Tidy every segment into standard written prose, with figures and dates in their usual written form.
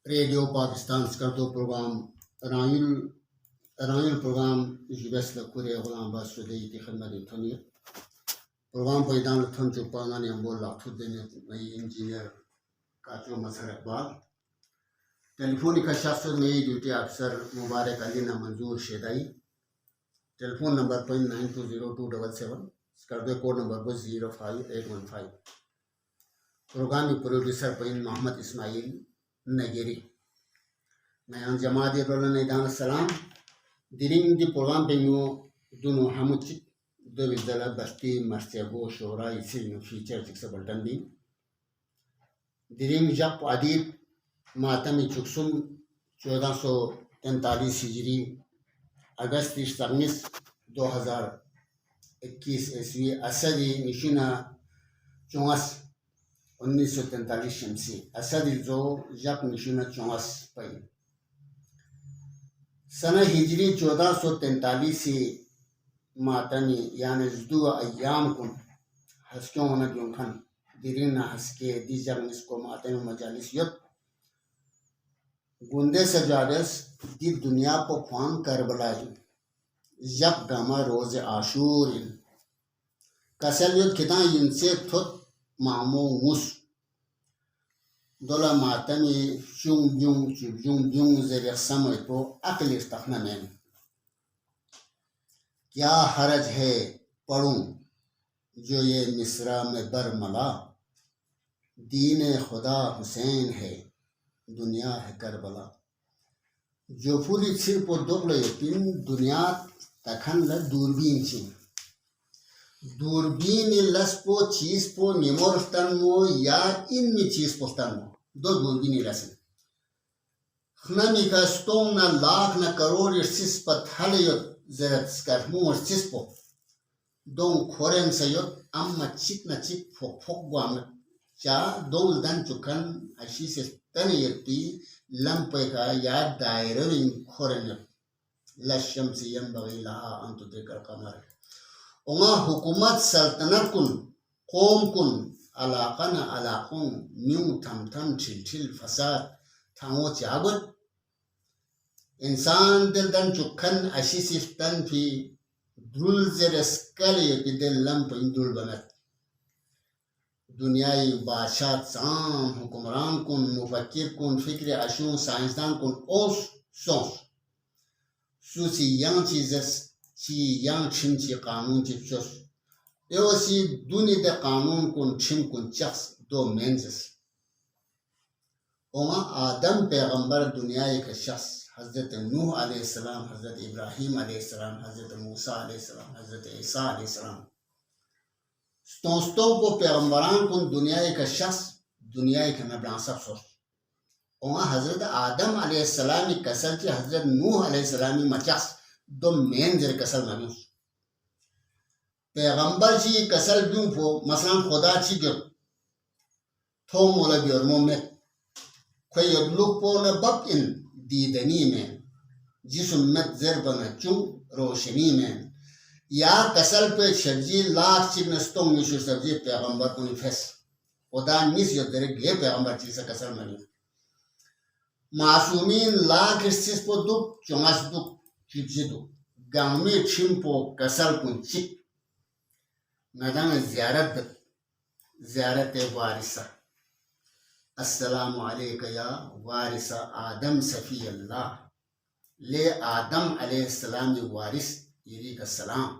radio Pakistan Skardu programme रायुल programme जुबेस लकुरे गुलाम बासुदे की खिदमत थनी programme पैदान थन चुपाना ने बोल लाखु देने नई इंजीनियर काचो मसर इकबाल टेलीफोन का शख्स नई ड्यूटी अफसर मुबारक अली ना Manzoor Shedai telephone number 920277 Skardu code number 05815 program producer पैन मोहम्मद इस्माइल नगेरी मैं जमात रोलन सलाम दिरिंग दी प्रोग्राम पेंगो दुनो हमुचिक दो विद्यालय बस्ती मर्सेबो शोरा इसी फीचर जिक्स बल्टन भी दिरिंग जब आदिब मातमी चुक्सुम 1443 हिजरी अगस्त 19 2021 ईस्वी असदी निशिना चौंस 1943 शमसी असदी जो जब निशिना चौंस पई सन हिजरी 1443 से मातमी यानी जुदू अयाम कुन हस्क्यों न गुंखन दिरिन हस्के दिजर इसको मातमी मजालिस युत गुंदे से जादस दी दुनिया को ख्वान करबला जब गमा रोज आशूर कसल युत किता इनसे थुत मामो मुस दोला मातमी शुंग ब्यूंग जरिया समय तो अकल इस्तखना में क्या हरज है पढ़ूं जो ये मिस्रा में बरमला दीन खुदा हुसैन है दुनिया है करबला जो फूली सिर को दोगलो यकीन दुनिया तखन ल दूरबीन छी दूरबीन लसपो चीज पो निमोरस्तन मो या इनमी चीज पोस्तन मो दो दूरबीन लसन खनमी का स्टोन ना लाख ना करोड़ सिस पथल यो जरत स्कर मो सिस पो दों खोरेन सयो अम्मा चिक ना चिक फोक फोक गुआम चा दोल दन चुकन अशी से तन यती लंपे का या दायरिन खोरेन लशम से यंबगी लहा अंतु देकर कमर ओमा हुकूमत सल्तनत कुन कौम कुन अलाकन अलाकुन म्यू थम थम छिल छिल फसाद थांगो चागुत इंसान दिल दन चुखन अशी सिफ्तन फी दुल जरस्कल यदिल लंप इंदुल बनत दुनियाई बादशाह साम हुक्मरान कुन मुफक्किर कुन फिक्र अशूं साइंसदान कुन ओस सोस सुसी yang चीज़स ची yang छिन ची कानून चिप्सोस एवसी दुनिया दे कानून कुन छिन कुन चक्स दो मेंजस ओमा आदम पैगंबर दुनिया एक शख्स हजरत नूह अलैहिस्सलाम हजरत इब्राहिम अलैहिस्सलाम हजरत मूसा अलैहिस्सलाम हजरत ईसा अलैहिस्सलाम स्तों को पैगंबरान कुन दुनिया एक शख्स दुनिया एक नबला सब सोच वहाँ हजरत आदम अलैहिस्सलाम की कसर की हजरत नूह अलैहिस्सलाम की मचास दो मेन जर कसर नबी पैगंबर जी कसर ब्यूं फो मसलन खुदा ची गयो थो मोला बियर मोमेट कोई यदलुक पो न बक इन दीदनी में जिसुम्मत जरबन चुं रोशनी में या कसर पे सब्जी लाख चिक नस्तों निशु सब्जी पैगंबर को निफेस खुदा निस यदरे गे पैगंबर ची से कसर नबी मासूमीन लाख इस्तिस पो दुख चुंगास दुख चिप्सिदु गांवी छिम्पो कसर कुंचिक नदंग ज़ियारत वारिसा अस्सलामु अलैका या वारिसा आदम सफ़ी अल्लाह ले आदम अलैहिस्सलाम वारिस यरी का सलाम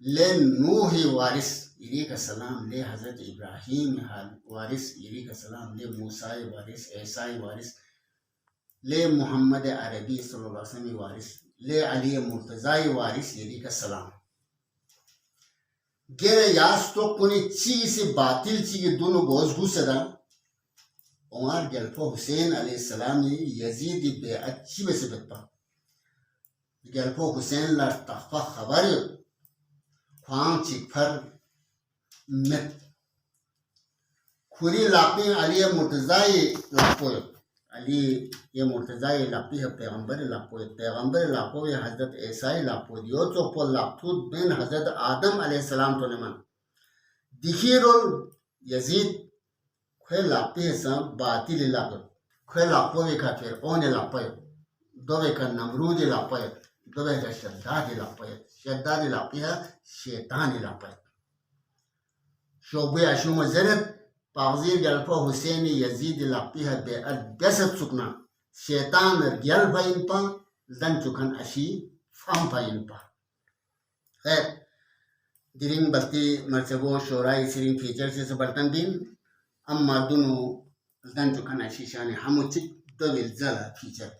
ले नूह वारिस यरी का सलाम ले हजरत इब्राहिम वारिस यरी का सलाम ले मूसा वारिस ईसा वारिस ले मोहम्मद अरबी सल्लल्लाहु अलैहि वसल्लम वारिस ले अली मुर्तज़ा वारिस यरी का सलाम गेरे यास तो कुनी ची से बातिल ची के दोनों गोज घुसदा उमर गल्फो हुसैन अलैहिस्सलाम यजीद बे अच्छी बे से बता गल्फो हुसैन ला तखा खबर ख्वां चिक फर मत खुरी लापी अली मुर्तज़ा लापो अली ये मुर्तज़ा लापी है पैगंबर लापो ये हजरत ईसा लापो दियो तो पो लापो बिन हजरत आदम अलैहिस्सलाम तो ने मन दिखिरोल यजीद खे लापी सब बातिल लापो Quella poi che ogni la poi dove che Namrudi la poi dove che Shaddadi la poi Shaitani la poi Shobuya Shumo Zeret Pagzir Galpa Husseini Yazidi la poi be al besat sukna Shaitan Gyalpa inpa zan chukan ashi fampa inpa diring balti marchabo shorai siring feature se baltan din amma dunu zan chukan ashi shani hamuchik dawil zala feature